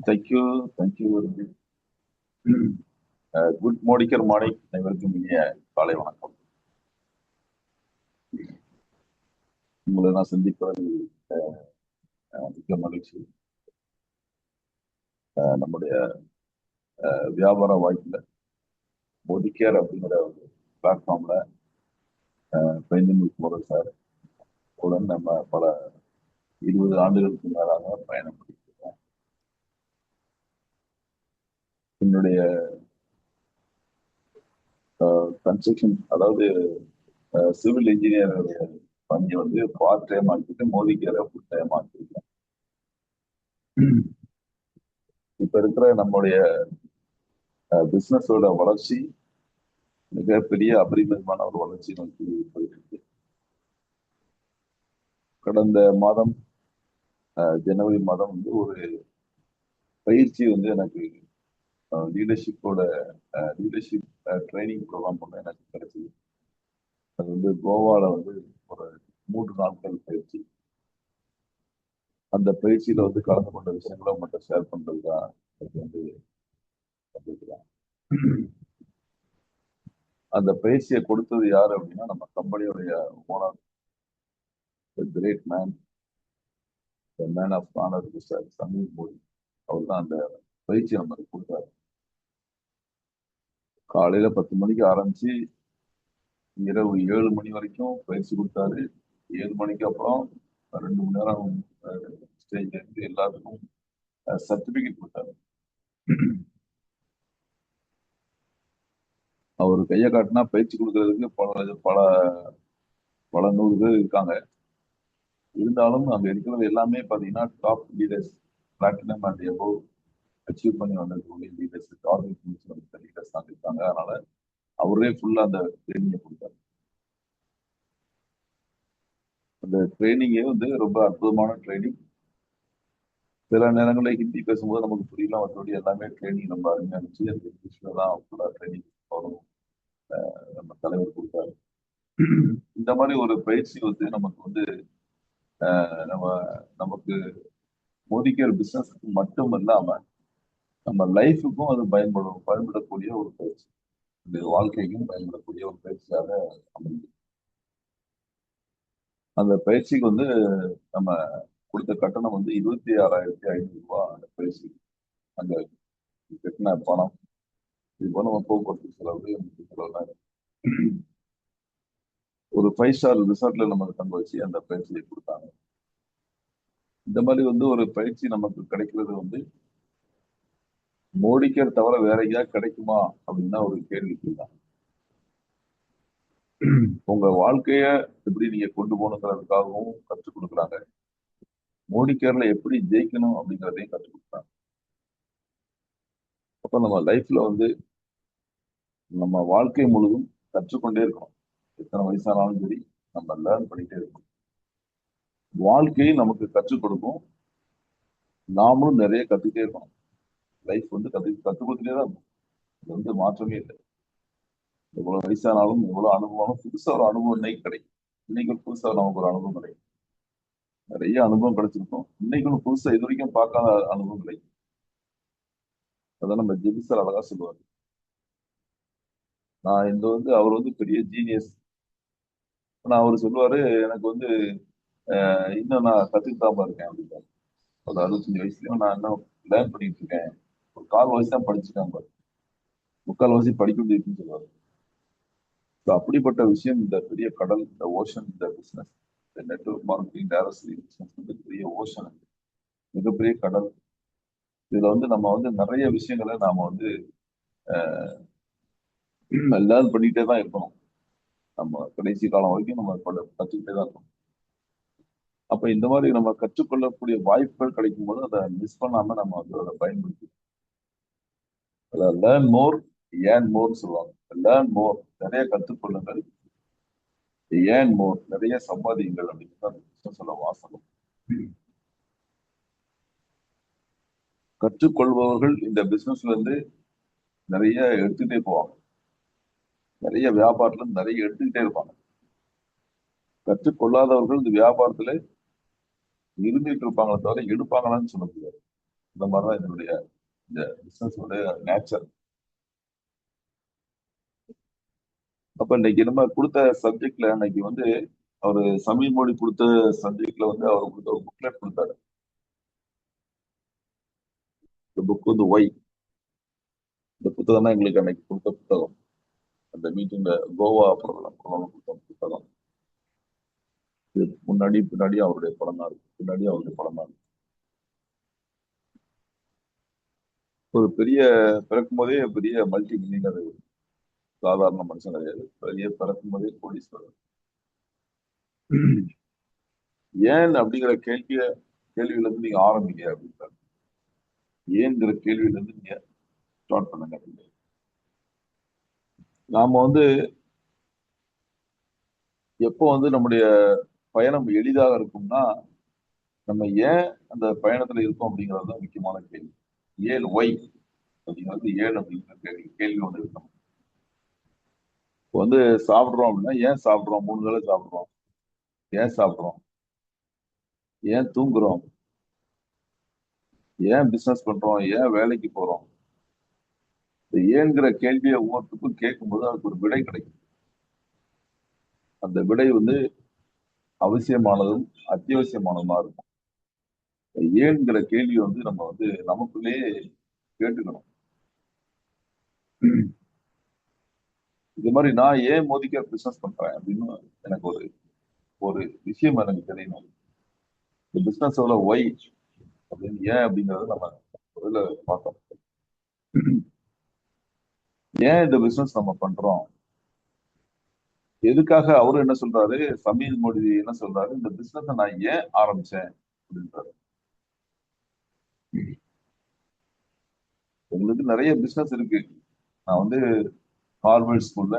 Thank you thank you. Good Modicare morning. அனைவருக்கும் இனிய காலை வணக்கம். உங்களை நான் சந்திப்பதில் மிக்க மகிழ்ச்சி. நம்முடைய வியாபார வாய்ப்புல மோடிக்கேர் அப்படிங்கிற ஒரு பிளாட்ஃபார்ம்ல பயணிமுகர் சார் உடன் நம்ம பல 20 ஆண்டுகளுக்கு மேலாக பயணம் பண்ணியிருக்கோம். என்னுடைய கன்ஸ்ட்ரக்ஷன், அதாவது சிவில் இன்ஜினியருடைய பணியை வந்து பார்ட் டைம் ஆக்கிட்டு மோடிக்கேரை ஃபுல் டைம் ஆக்கியிருக்கேன். இப்ப இருக்கிற நம்முடைய பிசினஸோட வளர்ச்சி மிகப்பெரிய அபரிமிதமான ஒரு வளர்ச்சி நோக்கி போயிட்டு இருக்கு. கடந்த மாதம் ஜனவரி மாதம் வந்து ஒரு பயிற்சி வந்து எனக்கு லீடர்ஷிப்போட லீடர்ஷிப் ட்ரைனிங் ப்ரோக்ராம் ஒன்று எனக்கு கிடைச்சது. அது வந்து கோவால வந்து ஒரு 3 நாட்கள் பயிற்சி. அந்த பயிற்சியில வந்து கலந்து கொண்ட விஷயங்களை மட்டும் ஷேர் பண்றது தான் எனக்கு வந்து வந்திருக்கிறேன். அந்த பயிற்சியை கொடுத்தது யாரு அப்படின்னா, நம்ம கம்பெனியுடைய owner, great man, man of honour mister Sameer Modi. அவர் தான் அந்த பயிற்சி நமக்கு கொடுத்தாரு. காலையில 10 மணிக்கு ஆரம்பிச்சு இரவு 7 மணி வரைக்கும் பயிற்சி கொடுத்தாரு. 7 மணிக்கு அப்புறம் 2 மணி நேரம் ஸ்டேஜ்ல இருந்து எல்லாத்துக்கும் சர்டிபிகேட் கொடுத்தாரு. அவர் கையை காட்டினா பயிற்சி கொடுக்கறதுக்கு பல பல பல 100 பேர் இருக்காங்க. இருந்தாலும் அங்க இருக்கிறது எல்லாமே பாத்தீங்கன்னா top leaders, platinum and above achieve பண்ணி வந்திருக்கக்கூடிய லீடர்ஸ், ஆர்கனைசேஷன் லீடர்ஸ் தான் இருக்காங்க. அதனால அவரே ஃபுல்லா அந்த ட்ரைனிங்கை கொடுத்தாரு. அந்த ட்ரைனிங்கே வந்து ரொம்ப அற்புதமான ட்ரைனிங். சில நேரங்களில் ஹிந்தி பேசும்போது நமக்கு புரியல, மற்றபடி எல்லாமே ட்ரைனிங் ரொம்ப அருமையா இருந்துச்சு. அந்த இங்கிலீஷ்ல தான் ஃபுல்லா ட்ரைனிங் வரும் நம்ம தலைவர் கொடுத்தாரு. இந்த மாதிரி ஒரு பயிற்சி வந்து நமக்கு வந்து நம்ம நமக்கு மோடிக்கேர் பிசினஸ்க்கு மட்டும் இல்லாம நம்ம லைஃபுக்கும் அது பயன்படக்கூடிய ஒரு பயிற்சி. இந்த வாழ்க்கைக்கும் பயன்படக்கூடிய ஒரு பயிற்சியாக அமைஞ்சு. அந்த பயிற்சிக்கு வந்து நம்ம கொடுத்த கட்டணம் வந்து 26,500 ரூபாய். அந்த பயிற்சி அங்க கட்டின பணம், இது போல நம்ம போக்குவரத்து செலவு, செலவுலாம் ஒரு 5 ஸ்டார் ரிசார்ட்ல நமக்கு தங்க வச்சு அந்த பயிற்சியை கொடுத்தாங்க. இந்த மாதிரி வந்து ஒரு பயிற்சி நமக்கு கிடைக்கிறது வந்து மோடிக்கேர் தவிர வேற எங்கேயாவது கிடைக்குமா அப்படின்னா ஒரு கேள்விக்குதான். உங்க வாழ்க்கைய எப்படி நீங்க கொண்டு போகணுங்கிறதுக்காகவும் கற்றுக் கொடுக்குறாங்க. மோடிக்கேர்ல எப்படி ஜெயிக்கணும் அப்படிங்கிறதையும் கற்றுக் கொடுக்குறாங்க. அப்ப நம்ம லைஃப்ல வந்து நம்ம வாழ்க்கை முழுதும் கற்றுக்கொண்டே இருக்கணும். எத்தனை வயசானாலும் சரி, நம்ம லேர்ன் பண்ணிட்டே இருக்கணும். வாழ்க்கையை நமக்கு கற்றுக் கொடுக்கும், நாமளும் நிறைய கத்துக்கிட்டே இருக்கணும். லைஃப் வந்து கத்துக் கொடுத்துட்டே தான் இருக்கும். இது வந்து மாற்றமே இல்லை. எவ்வளவு வயசானாலும் எவ்வளவு அனுபவம், புதுசா ஒரு அனுபவம் இன்னைக்கு கிடைக்கும். இன்னைக்கு புதுசா நமக்கு ஒரு அனுபவம் கிடைக்கும். நிறைய அனுபவம் கிடைச்சிருக்கும். இன்னைக்கு புதுசா இது வரைக்கும் பார்க்காத அனுபவம் கிடைக்கும். அதான் நம்ம ஜெபி சார் அழகா சொல்லுவாரு. நான் இந்த வந்து அவர் வந்து பெரிய ஜீனியஸ். ஆனா அவர் சொல்லுவாரு, எனக்கு வந்து இன்னும் நான் கத்துக்கிட்டாம இருக்கேன் அப்படின்னு. ஒரு 65 வயசுலயும் நான் இன்னும் லேர்ன் பண்ணிட்டு இருக்கேன். ஒரு 1/4 வயசு தான் படிச்சிருக்கேன் பாரு, 3/4 வயசு படிக்க முடியுதுன்னு சொல்லுவாரு. So அப்படிப்பட்ட விஷயம் இந்த பெரிய கடல், இந்த ஓஷன், இந்த பிசினஸ், இந்த நெட்வொர்க் மார்க்கெட்டிங், டைரக்ட் பிசினஸ் வந்து பெரிய ஓஷன், மிகப்பெரிய கடல். இதுல வந்து நம்ம வந்து நிறைய விஷயங்களை நாம வந்து லேர்ன் பண்ணிட்டே தான் இருக்கணும். நம்ம கடைசி காலம் வரைக்கும் நம்ம கற்றுக்கிட்டே தான் இருக்கணும். அப்ப இந்த மாதிரி நம்ம கற்றுக்கொள்ளக்கூடிய வாய்ப்புகள் கிடைக்கும் போது அதை மிஸ் பண்ணாம நம்ம வந்து அதை பயன்படுத்தி லேர்ன் மோர், ஏன் மோர் சொல்லுவாங்க. லேர்ன் மோர், நிறைய கற்றுக்கொள்ளுங்கள். ஏன் மோர், நிறைய சம்பாதியுங்கள் அப்படின்னு தான் சொல்ல வாசகம். கற்றுக்கொள்பவர்கள் இந்த பிசினஸ்ல இருந்து நிறைய எடுத்துக்கிட்டே போவாங்க. நிறைய வியாபாரத்துல இருந்து நிறைய எடுத்துக்கிட்டே இருப்பாங்க. கற்றுக்கொள்ளாதவர்கள் இந்த வியாபாரத்துல இருந்துட்டு இருப்பாங்களே தவிர எடுப்பாங்களான்னு சொல்ல முடியாது. இந்த மாதிரிதான் என்னுடைய இந்த பிசினஸ் நேச்சர். அப்ப இன்னைக்கு நம்ம கொடுத்த சப்ஜெக்ட்ல இன்னைக்கு அவரு சமீர் மோடி கொடுத்த சப்ஜெக்ட்ல அவர் கொடுத்த ஒரு புக்லெட் கொடுத்தாரு. இந்த புக் ஒய், இந்த புத்தகம் தான் எங்களுக்கு அன்னைக்கு கொடுத்த புத்தகம். அந்த மீட்டிங்ல கோவா பிரபலம் கொடுத்த புத்தகம். இது முன்னாடி பின்னாடி அவருடைய படம் தான் இருக்கு, பின்னாடி அவருடைய படம் தான் இருக்கு. ஒரு பெரிய பிறக்கும் போதே பெரிய மல்டி மில்லியனர், சாதாரண மனுஷன் கிடையாது, பெரிய பிறக்கும் போதே கோடீஸ்வரர். ஏன் அப்படிங்கிற கேள்வியில இருந்து நீங்க ஆரம்பிங்க அப்படின்றாரு. ஏன்ங்கிற கேள்வியில இருந்து நீங்க ஸ்டார்ட் பண்ணுங்க. நாம எப்போ நம்முடைய பயணம் எளிதாக இருக்கும்னா, நம்ம ஏன் அந்த பயணத்துல இருக்கோம் அப்படிங்கிறது தான் முக்கியமான கேள்வி. ஏன் ஒய் அப்படிங்கிறது, ஏன் அப்படிங்கிற கேள்வி இருக்கணும். இப்போ சாப்பிடுறோம் அப்படின்னா ஏன் சாப்பிடுறோம், 3 வேளை சாப்பிடுறோம், ஏன் சாப்பிடுறோம், ஏன் தூங்குறோம், ஏன் பிசினஸ் பண்றோம், ஏன் வேலைக்கு போறோம். இந்த ஏன்கிற கேள்வியை ஒவ்வொருத்துக்கும் கேட்கும்போது அதுக்கு ஒரு விடை கிடைக்கும். அந்த விடை அவசியமானதும் அத்தியாவசியமானதுமா இருக்கும். ஏன்கிற கேள்வி நம்ம நமக்குள்ளேயே கேட்டுக்கணும். இது மாதிரி நான் ஏன் மோதிக்கார் பிசினஸ் பண்றேன் அப்படின்னு எனக்கு ஒரு விஷயம் எனக்கு தெரியணும். இந்த பிசினஸோட ஒய் அப்படின்னு ஏன் அப்படிங்கறத நம்ம முதல்ல பார்த்தோம். ஏன் இந்த பிசினஸ் நம்ம பண்றோம், எதுக்காக அவரு என்ன சொல்றாரு, சமீர் மோடி என்ன சொல்றாரு, இந்த பிசினஸ் நான் ஏன் ஆரம்பிச்சேன் அப்படின்றாரு. உங்களுக்கு நிறைய பிசினஸ் இருக்கு. நான் ஹார்வர்ட் ஸ்கூல்ல,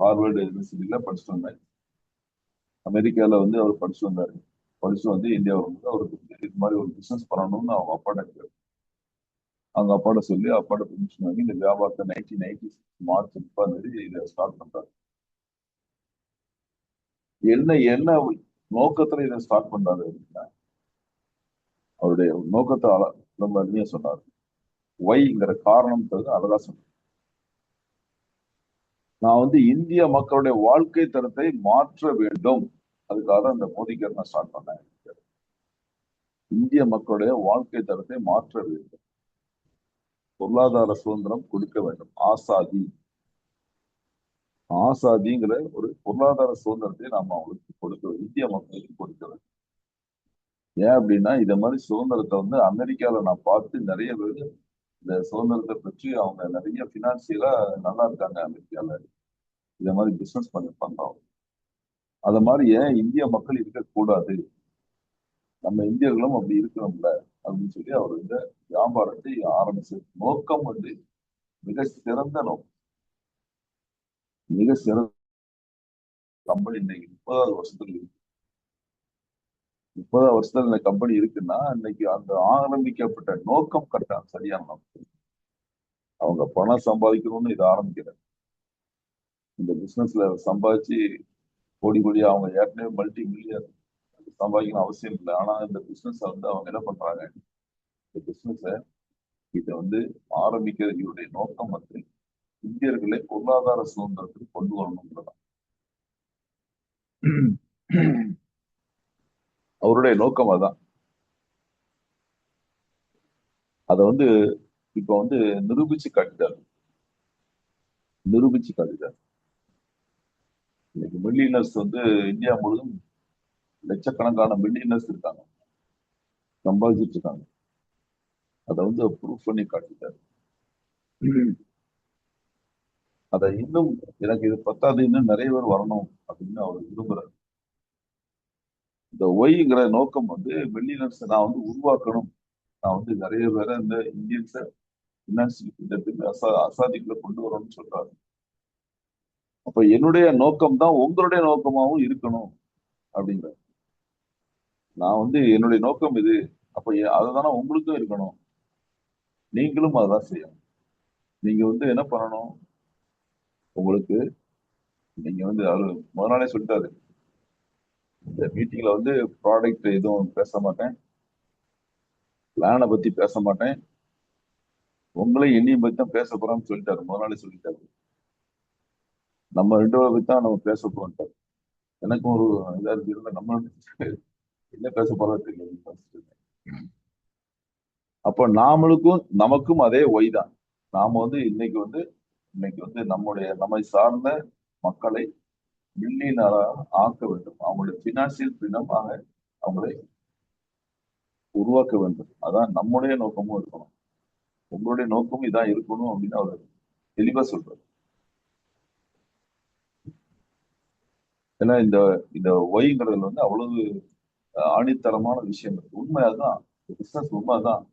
ஹார்வர்டு யூனிவர்சிட்டியில படிச்சுட்டு வந்தேன். அமெரிக்கால அவர் படிச்சு வந்தாரு. படிச்சு இந்தியா அவருக்கு இது மாதிரி ஒரு பிசினஸ் பண்ணணும்னு அவங்க அப்பாட்ட சொல்லி அப்பாட்ட பெர்மிஷன் வாங்கி இந்த வியாபாரத்தை 1996 மார்ச் 30 இதை ஸ்டார்ட் பண்றாரு. என்ன நோக்கத்துல இதை ஸ்டார்ட் பண்றாரு அப்படின்னா, அவருடைய நோக்கத்தை ரொம்ப அருமையா சொன்னார். ஒய்ங்கிற காரணம் அழகா சொன்னார். நான் இந்திய மக்களுடைய வாழ்க்கை தரத்தை மாற்ற வேண்டும், அதுக்காக அந்த மோதிக்கர் நான் ஸ்டார்ட் பண்ணேன். இந்திய மக்களுடைய வாழ்க்கை தரத்தை மாற்ற வேண்டும், பொருளாதார சுதந்திரம் கொடுக்க வேண்டும், ஆசாதிங்கிற ஒரு பொருளாதார சுதந்திரத்தை நாம அவங்களுக்கு கொடுக்க வேண்டும், இந்திய மக்களுக்கு கொடுக்க வேண்டும். ஏன் அப்படின்னா, இத மாதிரி சுதந்திரத்தை அமெரிக்கால நான் பார்த்து நிறைய பேர் இந்த சுதந்திரத்தை பற்றி அவங்க நிறைய பினான்சியலா நல்லா இருக்காங்க அமெரிக்கால, இத மாதிரி பிசினஸ் பண்றோம். அத மாதிரி ஏன் இந்திய மக்கள் இருக்கக்கூடாது, நம்ம இந்தியர்களும் அப்படி இருக்கணும்ல அப்படின்னு சொல்லி அவர் இந்த வியாபாரத்தை ஆரம்பிச்ச நோக்கம் மிக சிறந்த நோக்கம். மிக சிறந்த கம்பெனி இன்னைக்கு 30வது வருஷத்துல இருக்கு. 30வது வருஷத்துல இந்த கம்பெனி இருக்குன்னா இன்னைக்கு அந்த ஆரம்பிக்கப்பட்ட நோக்கம் கரெக்டா சரியான நோக்கம். அவங்க பணம் சம்பாதிக்கணும்னு இதை ஆரம்பிக்கிறாங்க. இந்த பிசினஸ்ல சம்பாதிச்சு கோடி அவங்க ஏற்கனவே மல்டி மில்லியன் சம்பாதிக்கணும் அவசியம் இல்லை. ஆனா இந்த பிசினஸ் அவங்க என்ன பண்றாங்க, இந்த பிசினஸ இதை ஆரம்பிக்கிற இவருடைய நோக்கம் இந்தியர்களை பொருளாதார சுதந்திரத்துக்கு கொண்டு வரணும்ன்றதான் அவருடைய நோக்கம். அதான் அதை இப்ப நிரூபிச்சு காட்டிட்டாரு. இன்னைக்கு மில்லியனர்ஸ் இந்தியா முழுவதும் லட்சக்கணக்கான மில்லியனர்ஸ் இருக்காங்க, சம்பாதிச்சிட்டு இருக்காங்க. அதை ப்ரூவ் பண்ணி காட்டிட்டாரு. அதை இன்னும் எனக்கு இது பத்தாது, இன்னும் நிறைய பேர் வரணும் அப்படின்னு அவர் விரும்புறாரு. இந்த ஒய்ங்கிற நோக்கம் மில்லியனர்ஸ் நான் உருவாக்கணும், நான் நிறைய பேரை இந்த இந்தியன்ஸை பினான்சியல் அசாதிக்குள்ள கொண்டு வரணும்னு சொல்றாரு. அப்ப என்னுடைய நோக்கம் தான் உங்களுடைய நோக்கமாகவும் இருக்கணும் அப்படிங்கிற. நான் என்னுடைய நோக்கம் இது, அப்ப அதுதானே உங்களுக்கும் இருக்கணும், நீங்களும் அதான் செய்யணும். நீங்க என்ன பண்ணணும், உங்களுக்கு நீங்க அவரு முதல் நாளே சொல்லிட்டாரு, இந்த மீட்டிங்ல ப்ராடக்ட் எதுவும் பேச மாட்டேன், பிளானை பத்தி பேச மாட்டேன், உங்களை என்னையும் பத்தி தான் பேச போறோம்னு சொல்லிட்டாரு. முதலாளி சொல்லிட்டாரு, நம்ம 2 பேரை பத்தி தான் நம்ம பேச போறோம்ட்டாரு. எனக்கும் ஒரு இதா இருக்கு, நம்ம என்ன பேச போறோம் தெரியாது. அப்ப நமக்கும் அதே ஒய் தான். நாம இன்னைக்கு வந்து நம்மை சார்ந்த மக்களை மில்லியனராக ஆக்க வேண்டும், அவங்களுடைய பினான்சியல் ஃப்ரீடமாக அவங்களை உருவாக்க வேண்டும். அதான் நம்முடைய நோக்கமும் இருக்கணும். உங்களுடைய நோக்கமும் இதான் இருக்கணும் அப்படின்னு அவர் தெளிவா சொல்றாரு. ஏன்னா இந்த இந்த ஒய்ங்கிறதுல வந்து அவ்வளவு ஆணித்தரமான விஷயம் இருக்கு. உண்மை அதுதான், பிசினஸ் உண்மை அதுதான்,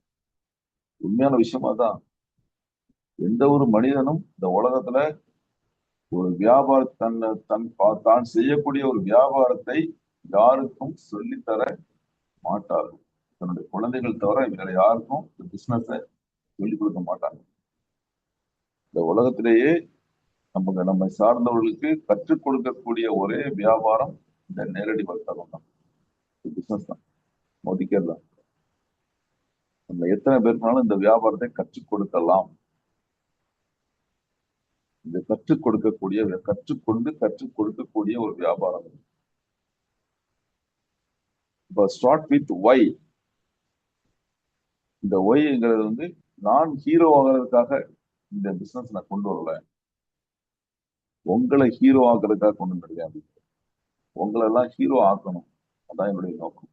உண்மையான விஷயம் அதுதான். எந்த ஒரு மனிதனும் இந்த உலகத்துல ஒரு தான் செய்யக்கூடிய ஒரு வியாபாரத்தை யாருக்கும் சொல்லித்தர மாட்டார்கள். தன்னுடைய குழந்தைகள் தவிர வேற யாருக்கும் இந்த பிசினஸ சொல்லிக் கொடுக்க மாட்டாங்க. இந்த உலகத்திலேயே நம்மை சார்ந்தவர்களுக்கு கற்றுக் கொடுக்கக்கூடிய ஒரே வியாபாரம் இந்த நேரடி வர்த்தகம் தான், பிசினஸ் தான், மோதிக்கிறது தான். நம்ம எத்தனை பேருக்குனாலும் இந்த வியாபாரத்தை கற்றுக் கொடுக்கலாம். இந்த கற்றுக் கொடுக்கக்கூடிய ஒரு வியாபாரம். இப்போ ஸ்டார்ட் வித் ஒய். இந்த ஒய்ங்கிறது வந்து நான் ஹீரோ ஆகிறதுக்காக இந்த பிசினஸ் நான் கொண்டு வரல, உங்களை ஹீரோ ஆக்குறதுக்காக கொண்டு வந்துருக்கேன். உங்களை எல்லாம் ஹீரோ ஆக்கணும், அதான் என்னுடைய நோக்கம்.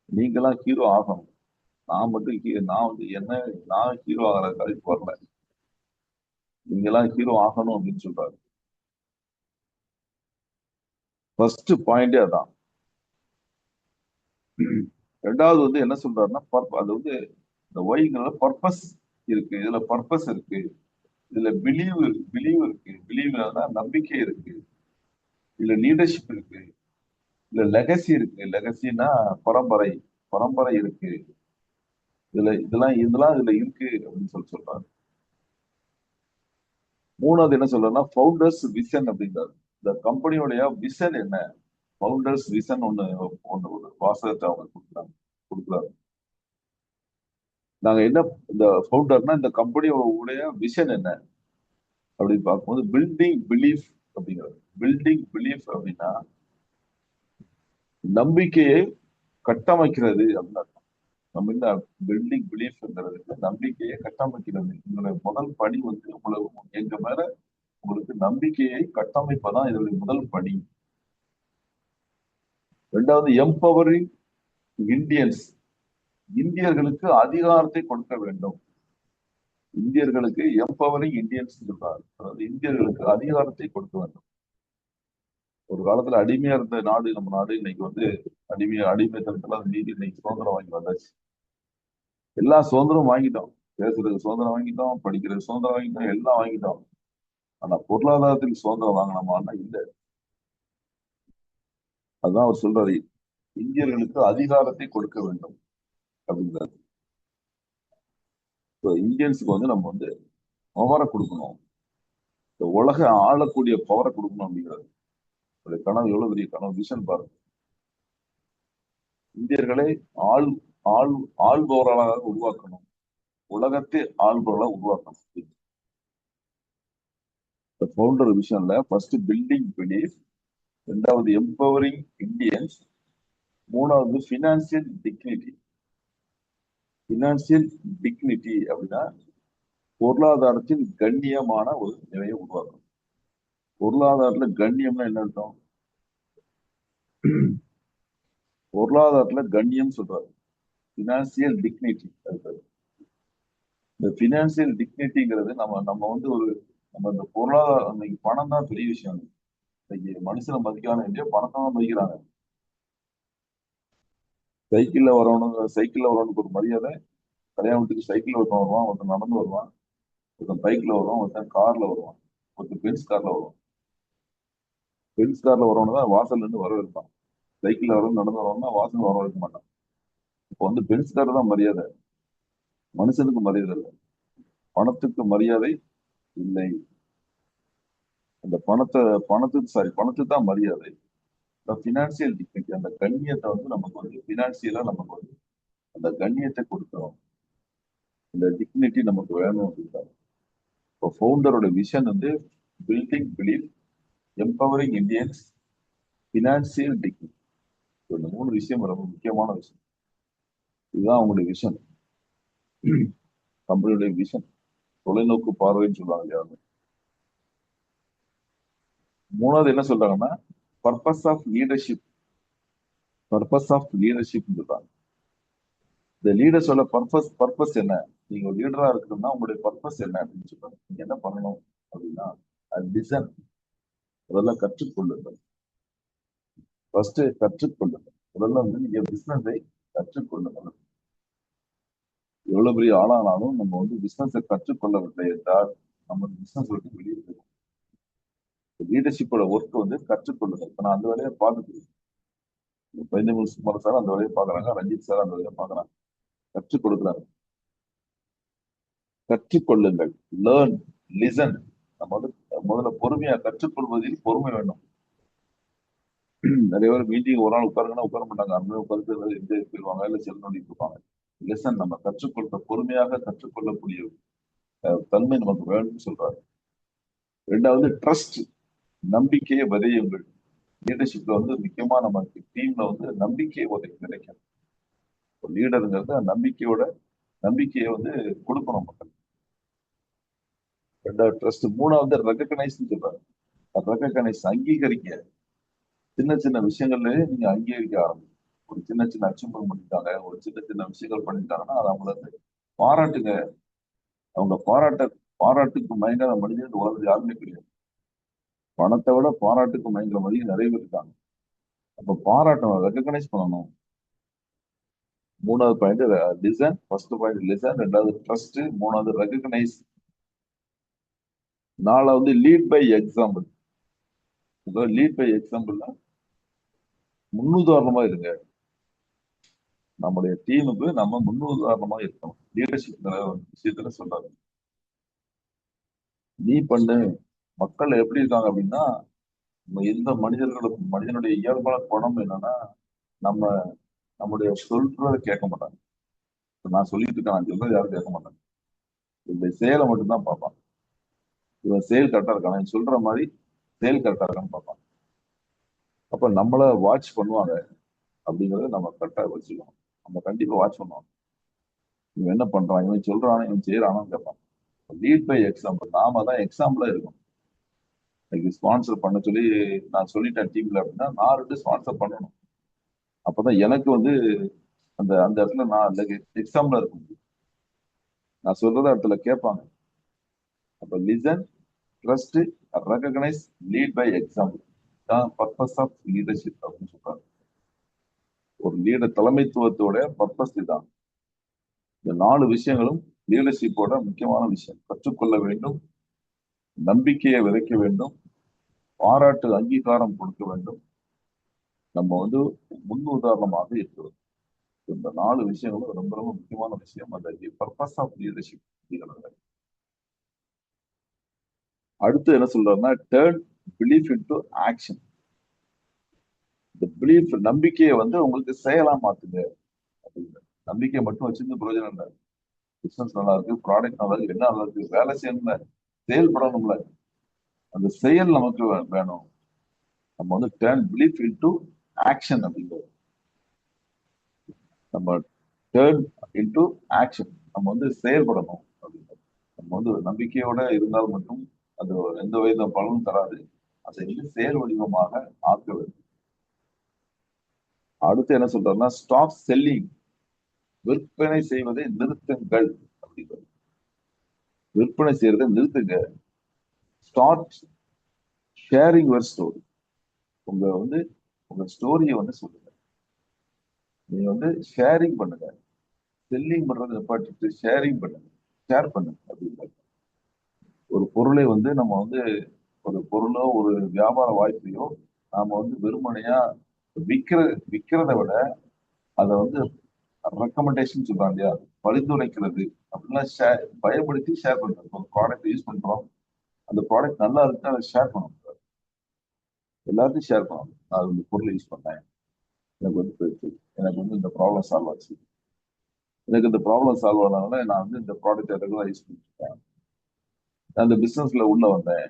நீங்களாம் ஹீரோ ஆகணும். நான் ஹீரோ ஆகிறதுக்காக வரல, நீங்களாம் ஹீரோ ஆகணும் அப்படின்னு சொல்றாரு. ஃபர்ஸ்ட் பாயிண்டே அதான். ரெண்டாவது வந்து என்ன சொல்றாருன்னா, அது வந்து இந்த ஒய்ங்கிறத பர்பஸ் இருக்கு, இதுல பர்பஸ் இருக்கு, இதுல பிலீவ் இருக்கு, பிலீவ்னா நம்பிக்கை இருக்கு, இதுல லீடர்ஷிப் இருக்கு, இதுல லெகசி இருக்கு. லெகசின்னா பரம்பரை இருக்கு, இதெல்லாம் இதுல இருக்கு அப்படின்னு சொல்றாரு. மூணாவது என்ன சொல்றேன்னா, ஃபவுண்டர்ஸ் விஷன் அப்படின்றாரு. இந்த கம்பெனியோடைய விஷன் என்ன, ஃபவுண்டர்ஸ் விஷன் ஒண்ணு ஒரு வாசகத்தை அவங்க கொடுக்குறாரு. நாங்க என்ன, இந்த ஃபவுண்டர்னா இந்த கம்பெனியோட விஷன் என்ன அப்படின்னு பார்க்கும்போது பில்டிங் பிலீஃப் அப்படிங்கிறது. பில்டிங் பிலீஃப் அப்படின்னா நம்பிக்கையை கட்டமைக்கிறது அப்படின்னு அர்த்தம். நம்ம இந்த பில்டிங் பிலீஃப்ங்கிறது நம்பிக்கையை கட்டமைக்கிறது. இதனுடைய முதல் படி வந்து எங்க மேல உங்களுக்கு நம்பிக்கையை கட்டமைப்பதான் இதனுடைய முதல் படி. ரெண்டாவது எம்பவரிங் இந்தியன்ஸ், இந்தியர்களுக்கு அதிகாரத்தை கொடுக்க வேண்டும். இந்தியர்களுக்கு எம்பவரிங் இந்தியன்ஸ் சொல்றாரு, அதாவது இந்தியர்களுக்கு அதிகாரத்தை கொடுக்க வேண்டும். ஒரு காலத்துல அடிமையா இருந்த நாடு நம்ம நாடு, இன்னைக்கு வந்து அடிமைத்தனத்துல மீறி இன்னைக்கு சுதந்திரம் வாங்கி வந்தாச்சு. எல்லா சுதந்திரம் வாங்கிட்டோம், பேசுறதுக்கு சுதந்திரம் வாங்கிட்டோம், படிக்கிறதுக்கு சுதந்திரம் வாங்கிட்டோம், எல்லாம் வாங்கிட்டோம். ஆனா பொருளாதாரத்தில் சுதந்திரம் வாங்கினோமான்னா இல்ல. அதுதான் அவர் சொல்றாரு, இந்தியர்களுக்கு அதிகாரத்தை கொடுக்க வேண்டும் அப்படிங்கிறாரு. இந்தியன்ஸுக்கு வந்து நம்ம வந்து பவரை கொடுக்கணும், இந்த உலக ஆளக்கூடிய பவரை கொடுக்கணும் அப்படிங்கிறாரு. கனவு எவ்வளவு பெரிய கனவு, விஷன் பாருங்க. இந்தியர்களை ஆள் ஆள் ஆள்பவர்களாக உருவாக்கணும், உலகத்தை ஆள்பவர்களாக உருவாக்கணும். ஃபவுண்டர் விஷன்ல ஃபர்ஸ்ட் பில்டிங் பிலீஃப், ரெண்டாவது எம்பவரிங் இந்தியன்ஸ், மூணாவது பினான்சியல் டிக்னிட்டி. பினான்சியல் டிக்னிட்டி அப்படின்னா பொருளாதாரத்தில் கண்ணியமான ஒரு நிலையை உருவாக்கணும். பொருளாதாரத்துல கண்ணியம்னா என்ன அர்த்தம்? பொருளாதாரத்துல கண்ணியம் சொல்றாரு, பினான்சியல் டிக்னிட்டி. இந்த பினான்சியல் டிக்னிட்டிங்கிறது நம்ம நம்ம வந்து நம்ம இந்த பொருளாதாரம், இன்னைக்கு பணம் தான் பெரிய விஷயம். இன்னைக்கு மனுஷனை மதிக்கான இல்லையோ பணத்தை தான் மதிக்கிறாங்க. சைக்கிள்ல வரவனுக்கு ஒரு மரியாதை, கல்யாணத்துக்கு சைக்கிள் ஒருத்தன் வருவான், ஒருத்தன் நடந்து வருவான், ஒருத்தன் பைக்ல வருவான், ஒருத்தன் கார்ல வருவான், ஒருத்தன் பென்ஸ் கார்ல வருவான். பென்ஸ் கார்ல வரவனு தான் வாசல்ல இருந்து வரவேற்பான். சைக்கிள்ல வரவன் நடந்து வரவன்னா வாசல் வரவேற்க மாட்டான். இப்போ வந்து பென்ஸ் கார் தான் மரியாதை, மனுஷனுக்கு மரியாதை இல்லை, பணத்துக்கு மரியாதை இல்லை. அந்த பணத்துக்கு தான் மரியாதை. பினான்சியல் டிக்னிட்டி, அந்த கண்ணியத்தை வந்து நமக்கு வந்து பினான்சியலா நமக்கு வந்து அந்த கண்ணியத்தை கொடுக்கிறோம், இந்த டிக்னிட்டி நமக்கு வேணும் அப்படின்றாங்க. இப்போ ஃபவுண்டரோட விஷன் வந்து building belief, empowering Indians, financial dignity. இந்த 3 விஷயம் ரொம்ப முக்கியமான விஷயம். இதுதான் அவங்களுடைய விஷன், கம்பெனியுடைய விஷன், தொலைநோக்கு பார்வைன்னு சொல்லுவாங்க இல்லையா. மூணாவது என்ன சொல்றாங்கன்னா purpose of leadership. Purpose of leadership சொல்றாங்க. இந்த லீடர்ஸோட பர்பஸ் என்ன? நீங்க ஒரு லீடரா இருக்கணும்னா உங்களுடைய பர்பஸ் என்ன அப்படின்னு சொல்றாங்க. நீங்க என்ன பண்ணணும் அப்படின்னா லிசன், அதெல்லாம் கற்றுக்கொள்ளுங்கள். ஃபர்ஸ்ட் கற்றுக்கொள்ளுங்கள். முதல்ல வந்து நீங்க பிசினஸை கற்றுக்கொள்ளுங்கள். எவ்வளவு பெரிய ஆளானாலும் நம்ம வந்து பிசினஸை கற்றுக்கொள்ளவில்லை என்றால் நம்ம பிசினஸ் விட்டு வெளியே போயிடும். லீடர்ஷிப்போட ஒர்க் வந்து கற்றுக்கொள்ளுங்கள். இப்ப நான் அந்த வேலையை பார்த்துட்டு பயந்தமிழ் சுமார் சார் அந்த வேலையை பாக்குறாங்க, ரஞ்சித் சார் அந்த வேலையை பாக்குறாங்க, கற்றுக் கொடுக்குறாங்க. கற்றுக்கொள்ளுங்கள், லேர்ன், லிசன். நம்ம வந்து முதல்ல பொறுமையா கற்றுக்கொள்வதில் பொறுமை வேண்டும். நிறைய பேர் மீட்டிங் ஒரு நாள் உட்காருங்கன்னா உட்கார மாட்டாங்க, அந்த உட்கார்ந்து எந்த போயிருவாங்க, இல்ல செல் நோண்டிட்டு இருப்பாங்க. லிசன், நம்ம கற்றுக்கொள்ள பொறுமையாக கற்றுக்கொள்ளக்கூடிய தன்மை நமக்கு வேணும்னு சொல்றாரு. ரெண்டாவது ட்ரஸ்ட், நம்பிக்கையை விதையுங்கள். லீடர்ஷிப்ல வந்து முக்கியமா நமக்கு டீம்ல வந்து நம்பிக்கையை விதைக்கணும். லீடருங்கிறது நம்பிக்கையை வந்து கொடுக்கணும் மக்கள். ரெண்டாவது ட்ரஸ்ட். மூணாவது ரெகக்னைஸ் சொல்றாரு. ரெகக்னைஸ், அங்கீகரிக்க. சின்ன சின்ன விஷயங்கள்லயே நீங்க அங்கீகரிக்க ஆரம்பிக்கும். ஒரு சின்ன சின்ன அச்சீவ்மெண்ட் பண்ணிட்டாங்க, ஒரு சின்ன சின்ன விஷயங்கள் பண்ணிட்டாங்கன்னா அதை அவங்கள வந்து பாராட்டுங்க. அவங்க பாராட்டுக்கு மயங்காத மனிதன் உலகத்தில் யாருமே கிடையாது. பணத்தை விட பாராட்டுக்கு மயங்கிற மனிதன் நிறைய பேர் இருக்காங்க. அப்ப பாராட்டணும், ரெகக்னைஸ் பண்ணணும். மூணாவது point listen. First point listen, ரெண்டாவது ட்ரஸ்ட், மூணாவது ரெகக்னைஸ், நாலாவது lead by example. Lead by எக்ஸாம்பிள்னா முன்னுதாரணமா இருங்க. நம்முடைய டீமுக்கு நம்ம முன்னுதாரணமா இருக்கணும். லீடர்ஷிப் விஷயத்துல சொல்றாரு. நீ பண்ணு. மக்கள் எப்படி இருக்காங்க அப்படின்னா, எந்த மனிதனுடைய இயல்பான குணம் என்னன்னா, நம்ம நம்முடைய சொல்றதை கேட்க மாட்டாங்க. நான் சொல்லிட்டு இருக்கேன், நான் சொல்றது யாரும் கேட்க மாட்டாங்க. இந்த செயலை மட்டும்தான் பார்ப்பாங்க. இவன் செயல் கரெக்டா இருக்கான், நீ சொல்ற மாதிரி செயல் கரெக்டா இருக்கான்னு பார்ப்பாங்க. அப்ப நம்மள வாட்ச் பண்ணுவாங்க அப்படிங்கறத நம்ம கரெக்டா வச்சுக்கணும். நம்ம கண்டிப்பா வாட்ச் பண்ணுவோம். இவன் என்ன பண்றான், இவன் சொல்றான், இவன் செய்யறானு கேட்பான். Lead by example. நாம தான் எக்ஸாம்பிளா இருக்கும். இன்னைக்கு ஸ்பான்சர் பண்ண சொல்லி நான் சொல்லிட்டேன் டீம்ல அப்படின்னா, நான் 2 ஸ்பான்சர் பண்ணணும். அப்பதான் எனக்கு வந்து அந்த அந்த இடத்துல நான் எக்ஸாம்பிளா இருக்க முடியும். நான் சொல்றத இடத்துல கேட்பாங்க. அப்ப listen, trust, recognise, lead by example தான் பர்பஸ் ஆஃப் லீடர்ஷிப் அப்படின்னு சொல்றாங்க. ஒரு லீடர் தலைமைத்துவத்தோட பர்பஸ் இதுதான். இந்த 4 விஷயங்களும் லீடர்ஷிப்போட முக்கியமான விஷயம். கற்றுக்கொள்ள வேண்டும், நம்பிக்கையை விதைக்க வேண்டும், பாராட்டு அங்கீகாரம் கொடுக்க வேண்டும், நம்ம வந்து முன் உதாரணமாக இருக்கிறோம். இந்த 4 விஷயங்களும் ரொம்ப ரொம்ப முக்கியமான விஷயம். அந்த பர்பஸ் ஆஃப் லீடர்ஷிப். அடுத்து என்ன சொல்றாருன்னா டர்ன் பிலீஃப் இன்டு ஆக்ஷன். இந்த பிலீஃப், நம்பிக்கையை வந்து உங்களுக்கு செயலா மாத்துங்க அப்படின்னு. நம்பிக்கை மட்டும் வச்சிருந்து பிரயோஜனம் இல்லை. பிசினஸ் நல்லா இருக்கு, ப்ராடக்ட் நல்லா இருக்கு, என்ன நல்லா இருக்கு, வேலை செய்யணும்ல, செயல்படணும்ல. அந்த செயல் நமக்கு வேணும். நம்ம வந்து டர்ன் பிலீஃப் இன்டு ஆக்ஷன் அப்படிங்கிறது. நம்ம டர்ன் இன்டு ஆக்ஷன், நம்ம வந்து செயல்படணும் அப்படிங்கிறது. நம்ம வந்து நம்பிக்கையோட இருந்தால் மட்டும் அது எந்த வித பலனும் தராது. அதை வந்து செயல் வடிவமாக ஆக்க வேண்டும். அடுத்து என்ன சொல்றாருன்னா ஸ்டாப் செல்லிங், விற்பனை செய்வதை நிறுத்துங்கள் அப்படிங்கிறது. விற்பனை செய்யறதை நிறுத்துங்க. Start sharing your story. உங்க ஸ்டோரியை வந்து சொல்லுங்க. நீங்க வந்து ஷேரிங் பண்ணுங்க. செல்லிங் பண்றது நிப்பாட்டிட்டு ஷேரிங் பண்ணுங்க, ஷேர் பண்ணுங்க அப்படிங்கிறது. ஒரு பொருளை வந்து நம்ம வந்து ஒரு பொருளோ ஒரு வியாபார வாய்ப்பையோ நாம வந்து வெறுமனையா விற்கிற விற்கிறத விட அதை வந்து ரெக்கமெண்டேஷன் சொல்றாங்க இல்லையா, பரிந்துரைக்கிறது அப்படின்னா பயன்படுத்தி ஷேர் பண்றது. ஒரு ப்ராடக்ட் யூஸ் பண்றோம், அந்த ப்ராடக்ட் நல்லா இருக்கு, அதை ஷேர் பண்ணணும். எல்லாத்தையும் ஷேர் பண்ணணும். நான் இந்த பொருளை யூஸ் பண்ணேன், எனக்கு வந்து போயிடுச்சு, எனக்கு வந்து இந்த ப்ராப்ளம் சால்வ் ஆச்சு, எனக்கு இந்த ப்ராப்ளம் சால்வ் ஆனதுனால நான் வந்து இந்த ப்ராடக்ட் ரெகுலராக யூஸ் பண்ணிருக்கேன். நான் இந்த பிசினஸ்ல உள்ள வந்தேன்,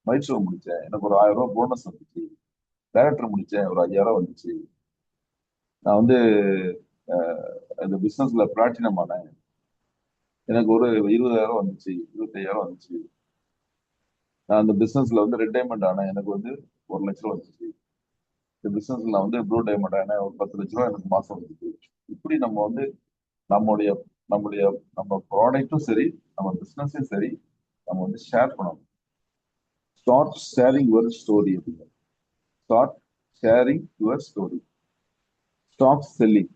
மைசூர் முடிச்சேன், எனக்கு ஒரு 1000 ரூபாய் போனஸ் வந்துச்சு. டைரக்டர் முடிச்சேன், ஒரு 5000 வந்துச்சு. நான் வந்து இந்த பிசினஸ்ல பிளாட்டினம் ஆனேன், எனக்கு ஒரு 20,000 வந்துச்சு, 25,000 வந்துச்சு. நான் அந்த பிசினஸ்ல வந்து ரெட் டைமண்ட் ஆனேன், எனக்கு வந்து 1,00,000 வந்துச்சு. இந்த பிசினஸ்ல நான் வந்து ப்ளூ டைமண்ட் ஆனேன், ஒரு 10,00,000 எனக்கு மாசம் வந்துச்சு. இப்படி நம்ம வந்து நம்முடைய நம்முடைய நம்ம ப்ராடக்ட்டும் சரி, நம்ம பிசினஸும் சரி, நம்ம வந்து ஷேர் பண்ணணும். ஸ்டார்ட் ஷேரிங் யுவர் ஸ்டோரி அப்படிங்க. Start sharing your story. Stop selling.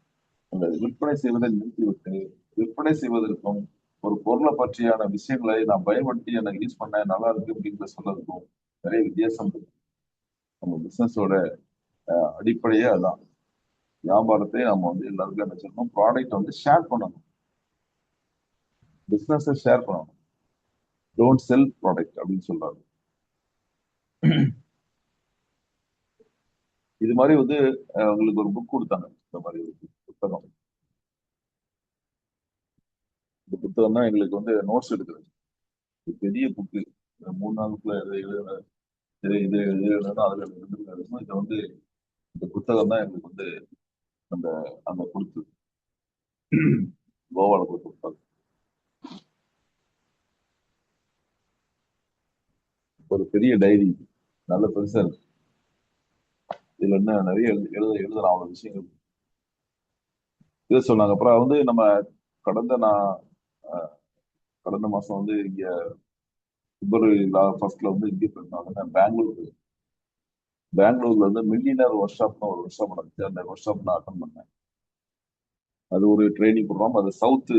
அந்த விற்பனை செய்வதை நிறுத்திவிட்டு, விற்பனை செய்வதற்கும் ஒரு பொருளை பற்றியான விஷயங்களை நான் பயன்படுத்தி எனக்கு யூஸ் பண்ண நல்லா இருக்கு அப்படின்னு சொல்றதுக்கும் நிறைய வித்தியாசம் இருக்கு. நம்ம பிசினஸோட அடிப்படையே அதான். வியாபாரத்தை நம்ம வந்து எல்லாருக்கும் என்ன சொல்லணும், ப்ராடக்ட் வந்து ஷேர் பண்ணணும், பிசினஸை ஷேர் பண்ணணும். டோன்ட் செல் ப்ராடக்ட் அப்படின்னு சொல்றாங்க. இது மாதிரி வந்து உங்களுக்கு ஒரு புக் கொடுத்தாங்க, இந்த மாதிரி ஒரு புத்தகம். இந்த புத்தகம் தான் எங்களுக்கு வந்து நோட்ஸ் எடுக்கிறது. இது பெரிய புக்கு, 3 நாளுக்குள்ள இது இது இது எழுதணும், அதுல எழுதணும். இதை வந்து இந்த புத்தகம் தான் எங்களுக்கு வந்து அந்த அந்த கொடுத்தது, கோவால கொடுத்த புத்தகம். ஒரு பெரிய டைரி, நல்ல பெருசா இருக்கு. இதுல என்ன நிறைய எழுதலாம் அவ்வளவு விஷயங்கள். இதை சொன்னாங்க. அப்புறம் வந்து நம்ம கடந்த நான் அஹ், கடந்த மாசம் வந்து இங்க பிப்ரவரி ஃபர்ஸ்ட்ல வந்து இங்கே போயிருந்தாங்க பெங்களூர். பெங்களூர்ல வந்து மில்லியனர் ஒர்க் ஷாப்னு ஒரு ஒர்க் ஷாப் நடந்துச்சு. அந்த ஒர்க் ஷாப் நான் அட்டன் பண்ணேன். அது ஒரு ட்ரைனிங் ப்ரோக்ராம். அது சவுத்,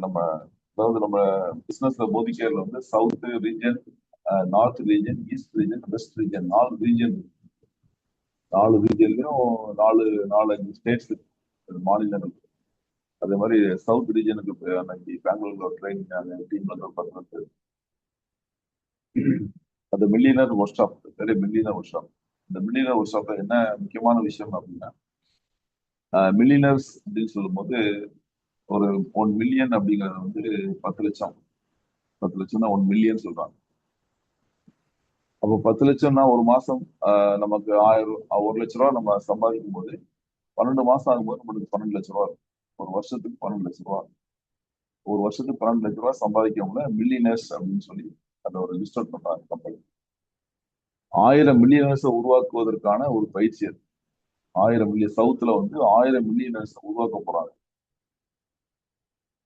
நம்ம அதாவது நம்ம பிசினஸ்ல போதிக்கையில் வந்து south region, north region, east region, west region, 4 region. 4 ரீஜன்லயும் நாலு நாலு அஞ்சு ஸ்டேட்ஸ், மாநிலங்கள். அதே மாதிரி சவுத் ரீஜனுக்கு அன்னைக்கு பெங்களூர்ல ட்ரைனிங் டீம்ல வந்து ஒரு 10 பேர். அது மில்லியனர் ஒர்க் ஷாப், பெரிய மில்லியனர் ஒர்க் ஷாப். இந்த மில்லியனர் ஒர்க் ஷாப்ல என்ன முக்கியமான விஷயம் அப்படின்னா, மில்லியனர்ஸ் அப்படின்னு சொல்லும்போது ஒரு 1 மில்லியன் அப்படிங்கிறது வந்து 10 லட்சம். 10 லட்சம் தான் 1 மில்லியன் சொல்றாங்க. அப்போ 10 லட்சம்னா ஒரு மாசம் நமக்கு 1 லட்ச ரூபா நம்ம சம்பாதிக்கும் போது 12 மாசம் ஆகும்போது நம்மளுக்கு 12 லட்ச ரூபா இருக்கும். ஒரு வருஷத்துக்கு 12 லட்ச ரூபா. ஒரு வருஷத்துக்கு 12 லட்ச ரூபா சம்பாதிக்கவங்கள மில்லியனர்ஸ் அப்படின்னு சொல்லி அந்த ஒரு லிஸ்ட் அவுட் பண்றாங்க கம்பெனி. 1000 மில்லியனர்ஸை உருவாக்குவதற்கான ஒரு பயிற்சி அது. 1000 மில்லியன் சவுத்துல வந்து 1000 மில்லியனர்ஸ் உருவாக்க போறாங்க.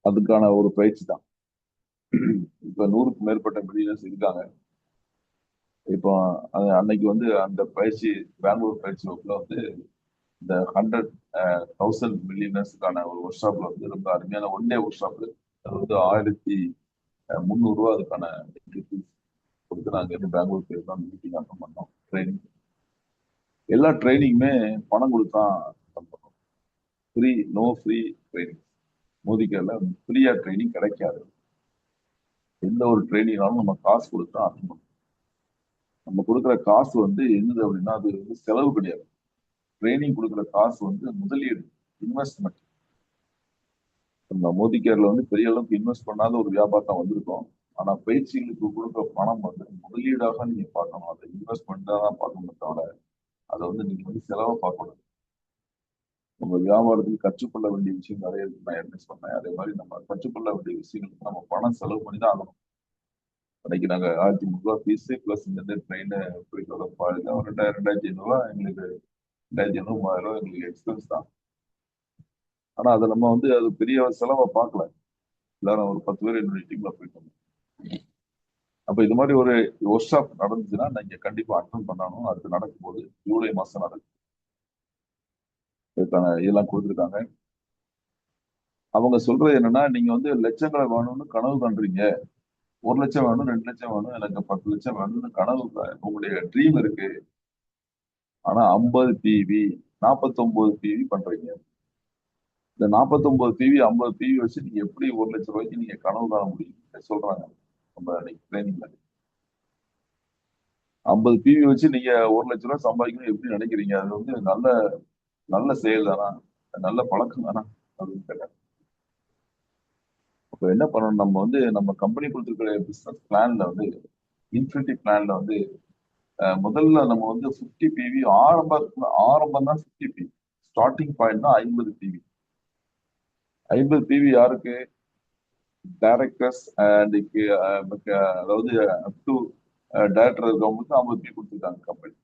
அதுக்கான ஒரு பயிற்சி தான். இப்ப 100க்கும் மேற்பட்ட மில்லியனர்ஸ் இருக்காங்க. இப்போ அன்னைக்கு வந்து அந்த பயிற்சி, பெங்களூர் பயிற்சி வகுப்புல வந்து இந்த 100,000 மில்லியனர்ஸ்க்கான ஒரு ஒர்க் ஷாப்ல வந்து ரொம்ப அருமையான ஒன் டே ஒர்க் ஷாப். அது வந்து 1300 ரூபா அதுக்கான ஃபீஸ் கொடுத்து நாங்க இருந்து பெங்களூர் போய் தான் மீட்டிங் அட்டன் பண்ணோம், ட்ரைனிங். எல்லா ட்ரைனிங்குமே பணம் கொடுத்தா பண்ணோம். Free, no free training. மோதிக்கல ஃப்ரீயா ட்ரைனிங் கிடைக்காது. எந்த ஒரு ட்ரைனிங்னாலும் நம்ம காசு கொடுத்து தான் அட்டன் பண்ணணும். நம்ம கொடுக்குற காசு வந்து என்னது அப்படின்னா அது வந்து செலவு கிடையாது. ட்ரைனிங் கொடுக்குற காசு வந்து முதலீடு, இன்வெஸ்ட்மெண்ட். நம்ம மோதி கேர்ல வந்து பெரிய அளவுக்கு இன்வெஸ்ட் பண்ணாத ஒரு வியாபாரம் வந்திருக்கோம். ஆனா பயிற்சிகளுக்கு கொடுக்குற பணம் வந்து முதலீடாக நீங்க பார்க்கணும். அதை இன்வெஸ்ட்மெண்டா தான் பார்க்கணும் தவிர அதை வந்து நீங்க வந்து செலவா பார்க்கணும். உங்க வியாபாரத்தில் கற்றுக்கொள்ள வேண்டிய விஷயம் நிறைய இருக்கு, நான் என்ன சொன்னேன். அதே மாதிரி நம்ம கற்றுக்கொள்ள வேண்டிய விஷயங்களுக்கு நம்ம பணம் செலவு பண்ணி தான் ஆகணும். அன்னைக்கு நாங்க 1300 ரூபாய் ஃபீஸ் பிளஸ் இந்த ட்ரெயின் போயிட்டு வர பாருங்க, ஒரு 2500 எங்களுக்கு 2500 3000 எங்களுக்கு எக்ஸ்பென்ஸ் தான். ஆனா அதை நம்ம வந்து அது பெரிய செலவை பார்க்கல. எல்லாரும் ஒரு 10 பேர் என்னுடைய டீம்ல போயிட்டோம். அப்ப இது மாதிரி ஒரு ஒர்க் ஷாப் நடந்துச்சுன்னா நீங்க கண்டிப்பா அட்டன் பண்ணணும். அடுத்து நடக்கும்போது ஜூலை மாசம் நடக்கும். இதுக்கான இதெல்லாம் கொடுத்துருக்காங்க. அவங்க சொல்றது என்னன்னா, நீங்க வந்து லட்சங்களை வேணும்னு கனவு காண்றீங்க. 1 லட்சம் வேணும், 2 லட்சம் வேணும், எனக்கு 10 லட்சம் வேணும்னு கனவு உங்களுடைய ட்ரீம் இருக்கு. ஆனா 50 பிவி, 49 பிவி பண்றீங்க. இந்த 49 பிவி 50 பிவி வச்சு நீங்க எப்படி 1 லட்சம் ரூபாய்க்கு நீங்க கனவு காண முடியும் சொல்றாங்க நம்ம ட்ரைனிங்ல. 50 பிவி வச்சு நீங்க 1 லட்சம் ரூபாய் சம்பாதிக்கணும் எப்படி நினைக்கிறீங்க? அது வந்து நல்ல நல்ல செயல் தானா, நல்ல பழக்கம் தானா அப்படின்னு கேட்டாங்க. இப்போ என்ன பண்ணணும், நம்ம வந்து நம்ம கம்பெனி கொடுத்துருக்கிற பிசினஸ் பிளான்ல வந்து இன்ஃபினிட்டி பிளான்ல வந்து முதல்ல நம்ம வந்து 50 பிவி ஆரம்பம் தான் 50 பிவி. ஸ்டார்டிங் பாயிண்ட் தான் 50 பிவி. 50 பிவி யாருக்கு? டைரக்டர்ஸ் அண்ட் அதாவது அப் டு டைரக்டர் இருக்கவங்களுக்கு 50 பிவி கொடுத்துருக்காங்க கம்பெனி.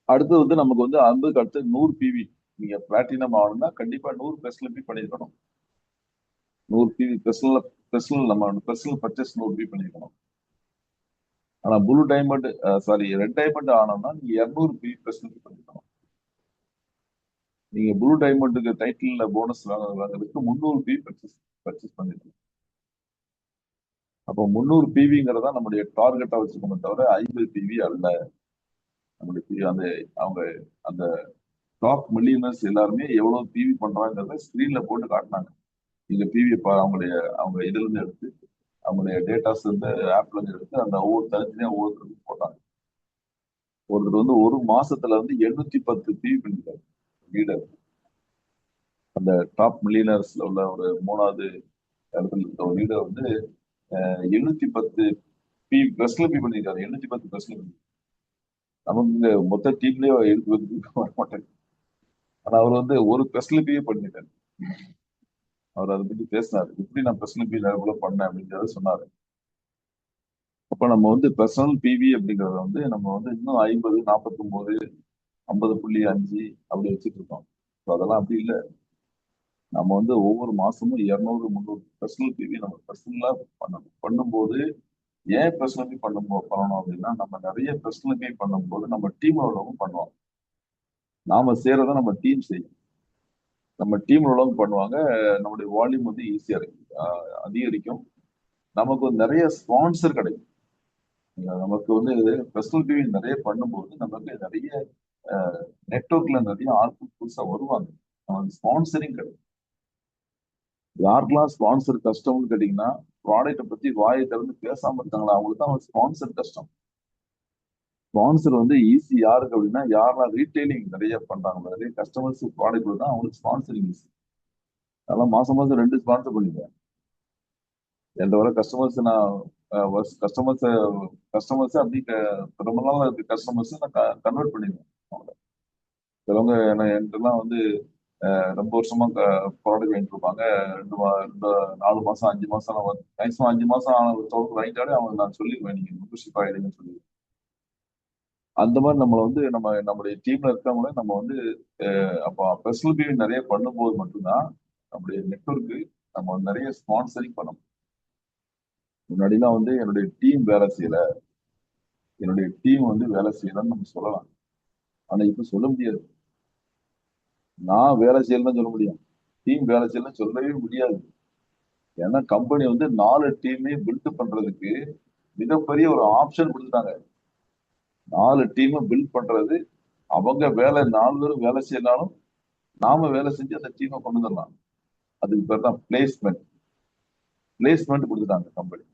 அடுத்து வந்து நமக்கு வந்து 50க்கு அடுத்து 100 பிவி. நீங்க பிளாட்டினம் ஆகணும்னா கண்டிப்பா 100 பெர்சனல் பி பண்ணிருக்கணும். 100 பிவி பெர்சனல் நம்ம பெர்சனல் பர்ச்சேஸ் 100 பி பண்ணிருக்கணும். ஆனா blue diamond sorry red diamond ஆனோம்னா நீங்க 200 பி பெர்சனல் பி பண்ணிருக்கணும். நீங்க ப்ளூ டைமண்டுக்கு டைட்டில் போனஸ் வாங்குறதுக்கு 300 பி பர்ச்சேஸ் பண்ணிருக்கணும். அப்போ 300 பிவிங்கிறதா நம்முடைய டார்கெட்டா வச்சுக்கோமே தவிர 50 பிவி அல்ல. நம்முடைய பிவி அந்த அவங்க அந்த டாப் மில்லியனர்ஸ் எல்லாருமே எவ்வளவு பிவி பண்றாங்கிறத ஸ்கிரீன்ல போட்டு காட்டினாங்க. நீங்க பிவி அவங்க இதுல இருந்து எடுத்து அவங்களுடைய டேட்டாஸ் இருந்து ஆப்ல இருந்து எடுத்து அந்த ஒவ்வொரு தனித்தனியா ஒவ்வொருத்தருக்கும் போட்டாங்க. ஒருத்தர் வந்து ஒரு மாசத்துல வந்து 810 பிவி பண்ணிருக்காரு லீடர். அந்த டாப் மில்லியனர்ஸ்ல உள்ள ஒரு 3வது இடத்துல இருக்க ஒரு லீடர் வந்து 810 பி பெர்சனல் பி பண்ணிருக்காரு. 810 பெர்சனல் பி. நமக்கு இந்த மொத்த டீம்லயே 810 வர மாட்டாங்க. ஆனா அவர் வந்து ஒரு பெர்சனல் பியே பண்ணிட்டாரு. அவர் அதை பத்தி பேசினாரு, எப்படி நான் பெர்சனல் பி லெவலில் பண்ணேன் அப்படிங்கிறத சொன்னாரு. அப்ப நம்ம வந்து பெர்சனல் பிவி அப்படிங்கறத வந்து நம்ம வந்து இன்னும் 50, 49, 50.5 அப்படி வச்சுட்டு இருக்கோம். அதெல்லாம் அப்படி இல்லை. நம்ம வந்து ஒவ்வொரு மாசமும் 200, 300 பெர்சனல் பிவி நம்ம பெர்சனலா பண்ணணும். பண்ணும்போது ஏன் பெர்சனல் பி பண்ணணும் அப்படின்னா, நம்ம நிறைய பெர்சனல் பி பண்ணும்போது நம்ம டீம் உள்ளவங்க பண்ணுவோம். நாம செய்யறத நம்ம டீம் செய்யும். நம்ம டீம் உள்ளவங்க பண்ணுவாங்க. நம்முடைய வால்யூம் வந்து ஈஸியா அதிகரிக்கும். நமக்கு வந்து நிறைய ஸ்பான்சர் கிடைக்கும். நமக்கு வந்து பெர்சனல் பிவி நிறைய பண்ணும்போது நமக்கு நிறைய நெட்வொர்க்ல நிறைய ஆட்கள் புதுசா வருவாங்க. நமக்கு ஸ்பான்சரிங் கிடைக்கும். யாருக்கெல்லாம் ஸ்பான்சர் கஷ்டம்னு கேட்டீங்கன்னா, ப்ராடக்ட்டை பத்தி வாயை திறந்து பேசாம இருக்காங்களா அவங்களுக்கு தான் ஸ்பான்சர் கஷ்டம். ஸ்பான்சர் வந்து ஈஸி யாருக்கு அப்படின்னா, யாரெல்லாம் ரீட்டைலிங் நிறைய பண்றாங்க, நிறைய கஸ்டமர்ஸ் ப்ராடக்ட் தான் அவங்களுக்கு ஸ்பான்சரிங் ஈஸி. அதெல்லாம் மாசம் மாசம் 2 ஸ்பான்சர் பண்ணிடுவேன். எந்த வர கஸ்டமர்ஸ் நான் கஸ்டமர்ஸ் கஸ்டமர்ஸ் அப்படி ரொம்ப நாள் இருக்க கஸ்டமர்ஸ் நான் கன்வெர்ட் பண்ணிடுவேன். சிலவங்க என்கிட்டலாம் வந்து ரொம்ப வருஷமா ப்ராடக்ட் வாங்கிட்டு இருப்பாங்க. 4 மாசம் 5 மாசம் மேக்ஸிமம் 5 மாசம் தொடர்ந்து வாங்கிட்டாலே அவங்க நான் சொல்லிடுவேன், நீங்க மெம்பர்ஷிப் ஆயிடுங்கன்னு சொல்லி. அந்த மாதிரி நம்மளை வந்து நம்முடைய டீம்ல இருக்கவங்கள நம்ம வந்து அப்போ பெர்சனல் பிவி நிறைய பண்ணும்போது மட்டும்தான் நம்முடைய நெட்வொர்க்கு நம்ம நிறைய ஸ்பான்சரிங் பண்ணணும். முன்னாடிலாம் வந்து என்னுடைய டீம் வேலை செய்யல, என்னுடைய டீம் வந்து வேலை செய்யலன்னு நம்ம சொல்லலாம். ஆனா இப்ப சொல்ல முடியாது. நான் வேலை செய்யலன்னு சொல்ல முடியும், டீம் வேலை செய்யலன்னு சொல்லவே முடியாது. ஏன்னா கம்பெனி வந்து 4 டீமே பில்ட் பண்றதுக்கு மிகப்பெரிய ஒரு ஆப்ஷன் கொடுத்துட்டாங்க. 4 டீமை பில்ட் பண்றது, அவங்க 4 பேரும் வேலை செய்யலாலும் நாம வேலை செஞ்சு அந்த டீமை கொண்டு வந்துடலாம். அதுக்கு பேர் தான் பிளேஸ்மெண்ட் கொடுத்துட்டாங்க கம்பெனி.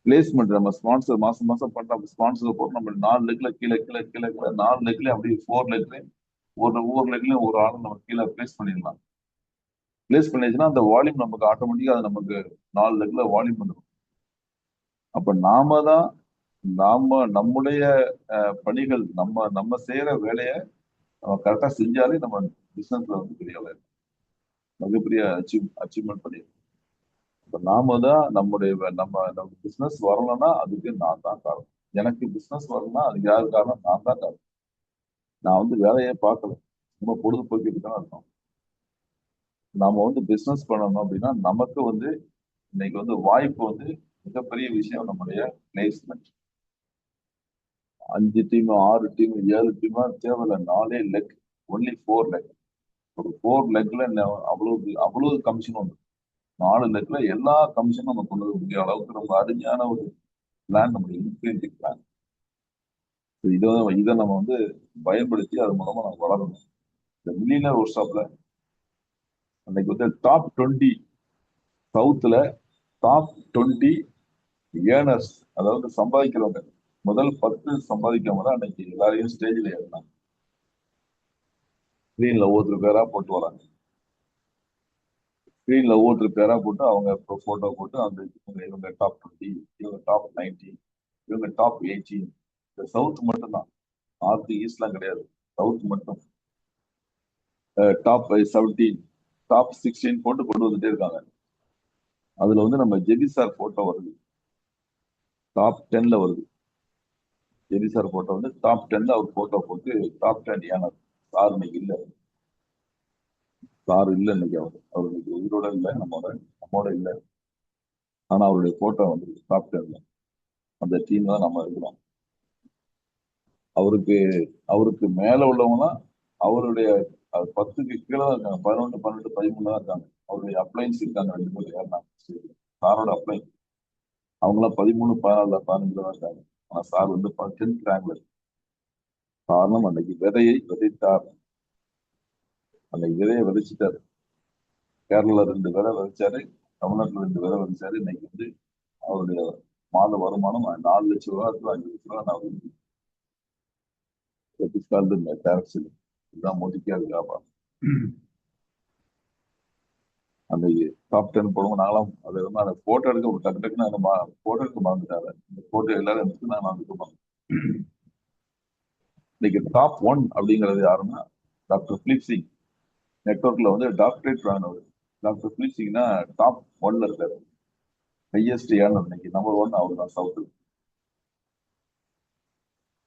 பிளேஸ்மெண்ட் நம்ம ஸ்பான்சர் மாசம் மாசம் பண்ற ஸ்பான்சர் போட்டு நம்ம 4 லெக்ல கீழே கீழே கீழே கீழே 4 லெக்ல அப்படியே 4 லெக்லயும் ஒவ்வொரு லெக்லயும் ஒரு ஆள் நம்ம கீழே பிளேஸ் பண்ணிடலாம். பிளேஸ் பண்ணிச்சுன்னா அந்த வால்யூம் நமக்கு ஆட்டோமேட்டிக்கா அது நமக்கு 4 லெக்ல வால்யூம் வந்துடும். அப்ப நம்முடைய பணிகள் நம்ம நம்ம செய்யற வேலையை நம்ம கரெக்டா செஞ்சாலே நம்ம பிசினஸ்ல வந்து பெரிய மிகப்பெரிய அச்சீவ்மெண்ட் பண்ணிடுறோம். இப்ப நாம தான் நம்ம பிசினஸ் வரணும்னா அதுக்கு நான் தான் காரணம். எனக்கு பிசினஸ் வரணும்னா அதுக்கு யாரு காரணம்? நான் தான் காரணம். நான் வந்து வேலையே பார்க்கல, சும்மா பொழுதுபோக்கிட்டு தான் இருக்கோம். நாம வந்து பிசினஸ் பண்ணணும் அப்படின்னா நமக்கு வந்து இன்னைக்கு வந்து வாய்ப்பு வந்து மிகப்பெரிய விஷயம் நம்முடைய பிளேஸ்மெண்ட். 5 டீம் 6 டீம் 7 டீமா தேவையில்ல, 4 லெக், ஒன்லி 4 லெக். ஒரு 4 லெக்ல அவ்வளவு கமிஷன் உண்டு. 4 லெக்ல எல்லா கமிஷனும் நம்ம கொண்டு வரக்கூடிய அளவுக்கு ரொம்ப அருமையான ஒரு பிளான் நம்முடைய இன்ஃபினிட்டி பிளான். இதை நம்ம வந்து பயன்படுத்தி அது மூலமா நம்ம வளரணும். இந்த மில்லியனர் ஒர்க் ஷாப்ல அன்னைக்கு வந்து டாப் 20 சவுத்துல டாப் 20 ஏர்னர்ஸ், அதாவது சம்பாதிக்கிறவங்க, முதல் 10 சம்பாதிக்கிறவங்க தான் அன்னைக்கு எல்லாரையும் ஸ்டேஜ்ல ஏறினாங்க. ஸ்கிரீன்ல ஒவ்வொருத்தர் பேரா போட்டு வராங்க. ஸ்க்ரீன்ல ஒவ்வொருத்தர் பேரா போட்டு அவங்க போட்டோ போட்டு அந்த இவங்க டாப் 20, இவங்க டாப் 90, இவங்க டாப் 18. இந்த சவுத் மட்டும் தான், நார்த் ஈஸ்ட்லாம் கிடையாது. சவுத் மட்டும் டாப் 17, டாப் 16 போட்டு கொண்டு வந்துட்டே இருக்காங்க. அதுல வந்து நம்ம ஜெபி சார் போட்டோ வருது, டாப் 10ல வருது. ஜெபி சார் போட்டோ வந்து டாப் 10ல அவர் போட்டோ போட்டு டாப் 10. ஏன்னா சார் இன்னைக்கு இல்ல, சார் இல்ல இன்னைக்கு. அவர் இன்னைக்கு உயிரோட இல்லை, நம்மோட இல்லை. ஆனா அவருடைய போட்டோ வந்து டாப் 10ல அந்த டீம் தான் நம்ம இருக்கிறோம். அவருக்கு அவருக்கு மேல உள்ளவங்க அவருடைய 10க்கு கீழே தான் இருக்காங்க. 11, 12, 13 தான் இருக்காங்க. அவருடைய அப்ளைன்ஸ் இருக்காங்க 2 பேர் ஏறினாங்க. சாரோட அப்ளைன் அவங்களாம் 13, 14, 15 தான் இருக்காங்க. ஆனா சார் வந்து 10th ரேங்க்ல. காரணம் அன்னைக்கு விதையை விதைத்தார். அன்னைக்கு விதையை விதைச்சிட்டாரு. கேரளால 2 விதை விதைச்சாரு, தமிழ்நாட்டுல 2 விதை விதைச்சாரு. இன்னைக்கு வந்து அவருடைய மாத வருமானம் 4 லட்சம் ரூபா இருக்கு, 5 லட்சம் ரூபா. நான் டைரக்ஷன் இதுதான் மோதிக்கா வியாபாரம். அந்த டாப் 10 போடுவோம். நாங்களாம் அது வந்து அந்த போட்டோ எடுக்க டக்கு டக்குன்னு அந்த போட்டோ எடுக்க மறந்துட்டாரு. இந்த போட்டோ எல்லாரும் எடுத்து நான் எடுத்துப்பாங்க. இன்னைக்கு டாப் 1 அப்படிங்கிறது யாருன்னா டாக்டர் பிலிப் சிங். நெட்ஒர்க்ல வந்து டாக்டரேட் வாங்கினவர் டாக்டர் பிலிப் சிங்னா டாப் 1ல இருக்காரு. ஹையஸ்ட் ஏர்னர் இன்னைக்கு நம்பர் 1 அவர் தான் சவுத்.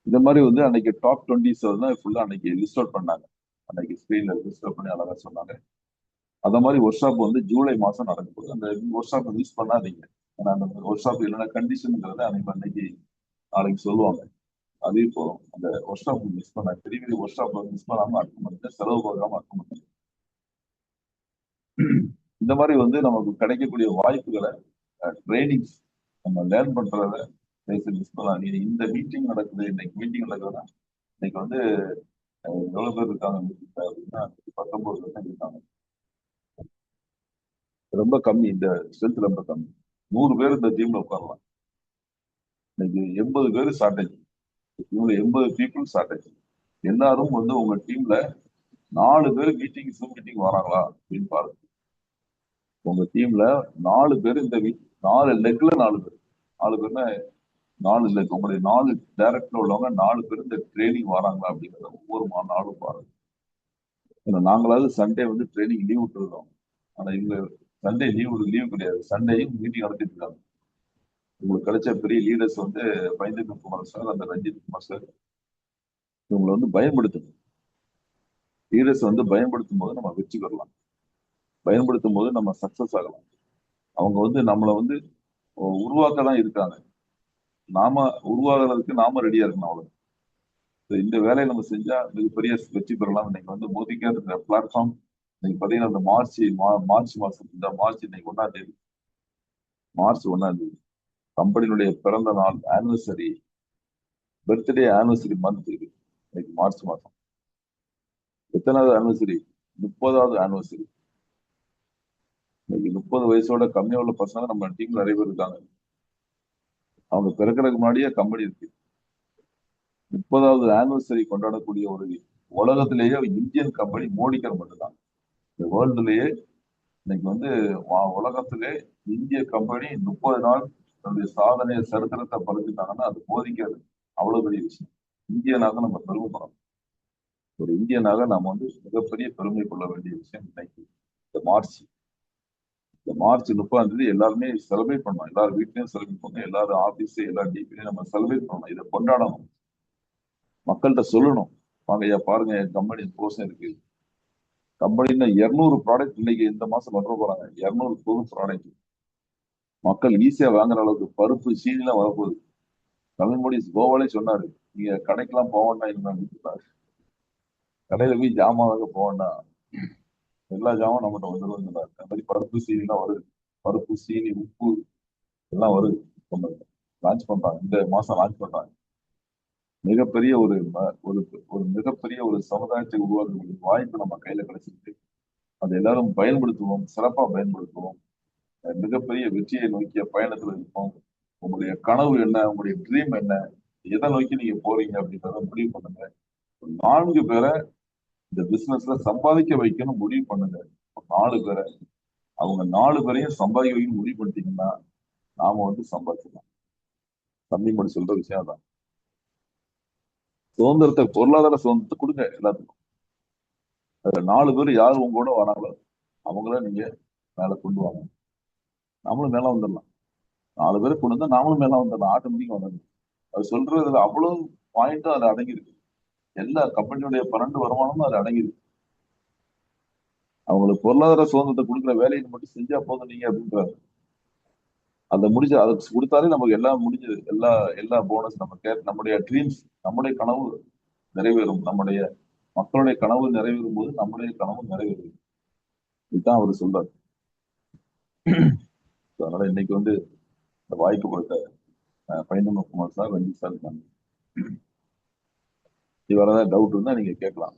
இந்த மாதிரி வந்து அன்னைக்கு டாப் 20 தான் ஃபுல்லா அன்னைக்கு லிஸ்ட் அவுட் பண்ணாங்க. அன்னைக்கு ஸ்கிரீன்ல லிஸ்ட் அவுட் பண்ணி அழகா சொன்னாங்க. அந்த மாதிரி ஒர்க் ஷாப் வந்து ஜூலை மாசம் நடக்க போகுது. அந்த ஒர்க் ஷாப் மிஸ் பண்ணாதீங்க. ஏன்னா அந்த ஒர்க் ஷாப் என்னென்ன கண்டிஷன்ங்கிறத அன்னைக்கு நாளைக்கு சொல்லுவாங்க. அதே போதும் அந்த ஒர்க் ஷாப் மிஸ் பண்ண பெரிய பெரிய ஒர்க் ஷாப் மிஸ் பண்ணாம அட்டன் பண்ணுங்க, செலவு போகாம அட்டன் பண்ணுங்க. இந்த மாதிரி வந்து நமக்கு கிடைக்கக்கூடிய வாய்ப்புகளை ட்ரைனிங்ஸ் நம்ம லேர்ன் பண்றத மிஸ் பண்ணலாம். இந்த மீட்டிங் நடக்குது, இன்னைக்கு மீட்டிங் நடக்குதுன்னா இன்னைக்கு வந்து எவ்வளவு பேர் இருக்காங்க அப்படின்னா 19 பேர் தான் இருக்காங்க. ரொம்ப கம்மி, இந்த ஸ்ட்ரென்த் ரொம்ப கம்மி. 100 பேர் இந்த டீம்ல உட்காரலாம். இன்னைக்கு 80 பேர் ஷார்டேஜ். இவங்க 80 பீப்புள் ஷார்டேஜ். எல்லாரும் வந்து உங்க டீம்ல 4 பேர் ஜூம் மீட்டிங் வராங்களா அப்படின்னு பாருங்க. உங்க டீம்ல 4 பேர் இந்த 4 லெக்ல 4 பேர், 4 பேர்னா 4 லெக், உங்களுடைய 4 டைரக்டர் உள்ளவங்க 4 பேர் இந்த ட்ரைனிங் வராங்களா அப்படிங்கிறத ஒவ்வொரு நாளும் பாருங்க. நாங்களாவது சண்டே வந்து ட்ரைனிங் லீவ் விட்டுருக்கோம். ஆனா இவங்க சண்டே லீவ் கிடையாது, சண்டேயும் மீட்டிங் நடத்திட்டு இருக்காங்க. உங்களுக்கு கிடைச்ச பெரிய லீடர்ஸ் வந்து பயந்தேந்திர குமார் சார், அந்த ரஞ்சித் குமார் சார், இவங்களை வந்து பயன்படுத்தணும். லீடர்ஸ் வந்து பயன்படுத்தும் போது நம்ம வெற்றி பெறலாம், பயன்படுத்தும் போது நம்ம சக்சஸ் ஆகலாம். அவங்க வந்து நம்மளை வந்து உருவாக்க தான் இருக்காங்க. நாம உருவாகிறதுக்கு நாம ரெடியா இருக்கணும். அவ்வளவு இந்த வேலையை நம்ம செஞ்சா மிகப்பெரிய வெற்றி பெறலாம். இன்னைக்கு வந்து மோதிக்கார் பிளாட்ஃபார்ம் இன்னைக்கு பாத்தீங்கன்னா இந்த மார்ச் மாசம், இந்த மார்ச் இன்னைக்கு 1ஆம் தேதி, மார்ச் 1ஆம் தேதி கம்பெனியுடைய பிறந்த நாள் ஆனிவர்சரி, பர்த்டே ஆனிவர்சரி மந்த் இது. இன்னைக்கு மார்ச் மாசம் எத்தனாவது ஆனிவர்சரி? 30வது ஆனிவர்சரி. இன்னைக்கு 30 வயசோட கம்மியா உள்ள பசங்க நம்ம டீம்ல நிறைய பேர் இருக்காங்க. அவங்க பிறக்கிறதுக்கு முன்னாடியே கம்பெனி இருக்கு. 30வது ஆனிவர்சரி கொண்டாடக்கூடிய ஒரு உலகத்திலேயே இந்தியன் கம்பெனி மோடிக்கர் மட்டும்தான். இந்த வேர்ல்டுலயே இன்னைக்கு வந்து உலகத்திலே இந்திய கம்பெனி 30 நாள் தன்னுடைய சாதனைய சரித்திரத்தை படுத்திட்டாங்கன்னா அது மோதிக்கர். அவ்வளவு பெரிய விஷயம். இந்தியனாக நம்ம பெருமைப்படணும். ஒரு இந்தியனாக நம்ம வந்து மிகப்பெரிய பெருமை கொள்ள வேண்டிய விஷயம் இன்னைக்கு இந்த மார்ச் 30ஆம் தேதி எல்லாருமே செலிப்ரேட் பண்ணணும். எல்லாரும் வீட்லயும் செலிப்ரேட் பண்ணணும், எல்லாரும் ஆபீஸ் எல்லா டீப்லயும் நம்ம செலிப்ரேட் பண்ணணும். இதை கொண்டாடணும், மக்கள்கிட்ட சொல்லணும். வாங்க ஐயா பாருங்க, என் கம்பெனி கோஷம் இருக்கு. கம்பெனில 200 ப்ராடக்ட் இன்னைக்கு இந்த மாசம் கொண்டு போறாங்க. 200 புது ப்ராடக்ட் மக்கள் ஈஸியா வாங்குற அளவுக்கு பருப்பு சீனிலாம் வரப்போகுது. தமிழ்மொழி கோவாலே சொன்னாரு, நீங்க கடைக்கெல்லாம் போக வேண்டாம் இனிமே. கடையில போய் ஜாமான் வாங்க போக வேண்டாம், எல்லா ஜாமும் நம்மகிட்ட வந்துடும். அந்த மாதிரி பருப்பு சீனிலாம் வருது. பருப்பு சீனி உப்பு எல்லாம் வருது. லான்ச் பண்றாங்க, இந்த மாசம் லான்ச் பண்றாங்க. மிகப்பெரிய ஒரு ஒரு மிகப்பெரிய ஒரு சமுதாயத்தை உருவாக்கக்கூடிய வாய்ப்பு நம்ம கையில கிடைச்சிருக்கு. அதை எல்லாரும் பயன்படுத்துவோம், சிறப்பா பயன்படுத்துவோம். மிகப்பெரிய வெற்றியை நோக்கிய பயணத்துல இருப்போம். உங்களுடைய கனவு என்ன, உங்களுடைய ட்ரீம் என்ன, எதை நோக்கி நீங்க போறீங்க அப்படின்றத முடிவு பண்ணுங்க. 4 பேரை இந்த பிசினஸ்ல சம்பாதிக்க வைக்கணும் முடிவு பண்ணுங்க. 4 பேரை அவங்க 4 பேரையும் சம்பாதிக்க வைக்கணும் முடிவு பண்ணிட்டீங்கன்னா நாம சம்பாதிச்சிடலாம். தம்பி மட்டும் சொல்ற விஷயம் தான். சுதந்திரத்தை, பொருளாதார சுதந்திரத்தை கொடுங்க எல்லாத்துக்கும். அதுல 4 பேர் யார் உங்க கூட வராங்களோ அவங்கள நீங்க மேல கொண்டு வாங்க. நாமளும் மேல வந்துடலாம். 4 பேரை கொண்டு வந்தா நாமளும் மேல வந்துடலாம். ஆட்டோமேட்டிக்கா வந்துடலாம். அது சொல்றதுல அவ்வளவு பாயிண்ட்டும் அதுல அடங்கியிருக்கு. எல்லா கம்பெனியுடைய 12 வருமானமும் அதுல அடங்கியிருக்கு. அவங்களுக்கு பொருளாதார சுதந்திரத்தை கொடுக்குற வேலையை மட்டும் செஞ்சா போதும் நீங்க அப்படின்றாரு. அதை முடிஞ்ச அதை கொடுத்தாலே நமக்கு எல்லாம் முடிஞ்சது. எல்லா எல்லா போனஸ் நம்ம நம்முடைய ட்ரீம்ஸ், நம்முடைய கனவு நிறைவேறும். நம்முடைய மக்களுடைய கனவு நிறைவேறும் போது நம்முடைய கனவு நிறைவேறும். இதுதான் அவர் சொல்றாரு. அதனால இன்னைக்கு இந்த வாய்ப்பு கொடுத்த பைந்தமிழ் குமார் சார், ரஞ்சித் சார், இது வேற ஏதாவது டவுட் இருந்தா நீங்க கேட்கலாம்.